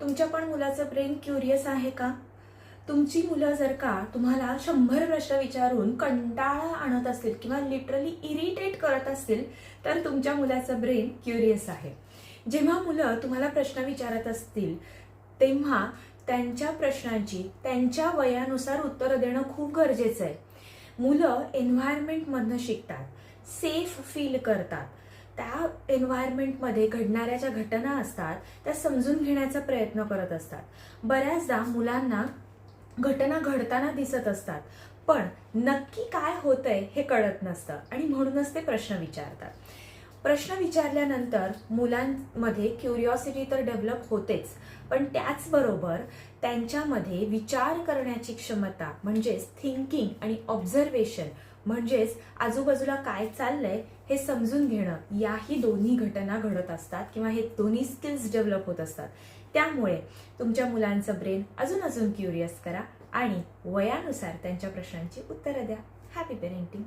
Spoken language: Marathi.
तुमच्या पण मुलाचं ब्रेन क्युरियस आहे का? तुमची मुलं जर का तुम्हाला 100 प्रश्न विचारून कंटाळा आणत असतील किंवा लिटरली इरिटेट करत असतील, तर तुमच्या मुलाचं ब्रेन क्युरियस आहे. जेव्हा मुलं तुम्हाला प्रश्न विचारत असतील, तेव्हा त्यांच्या प्रश्नांची त्यांच्या वयानुसार उत्तरं देणं खूप गरजेचं आहे. मुलं एन्व्हायरमेंटमधनं शिकतात, सेफ फील करतात. त्या एन्व्हायरमेंटमध्ये घडणाऱ्या ज्या घटना असतात त्या समजून घेण्याचा प्रयत्न करत असतात. बऱ्याचदा मुलांना घटना घडताना दिसत असतात, पण नक्की काय होतंय हे कळत नसतं आणि म्हणूनच ते प्रश्न विचारतात. प्रश्न विचारल्यानंतर मुलांमध्ये क्युरिओसिटी तर डेव्हलप होतेच, पण त्याचबरोबर त्यांच्यामध्ये विचार करण्याची क्षमता म्हणजेच थिंकिंग आणि ऑब्झर्वेशन म्हणजेच आजूबाजूला काय चाललंय हे समजून घेणं, याही दोन्ही घटना घडत असतात किंवा हे दोन्ही स्किल्स डेव्हलप होत असतात. त्यामुळे तुमच्या मुलांचं ब्रेन अजून क्युरियस करा आणि वयानुसार त्यांच्या प्रश्नांची उत्तरं द्या. Happy parenting.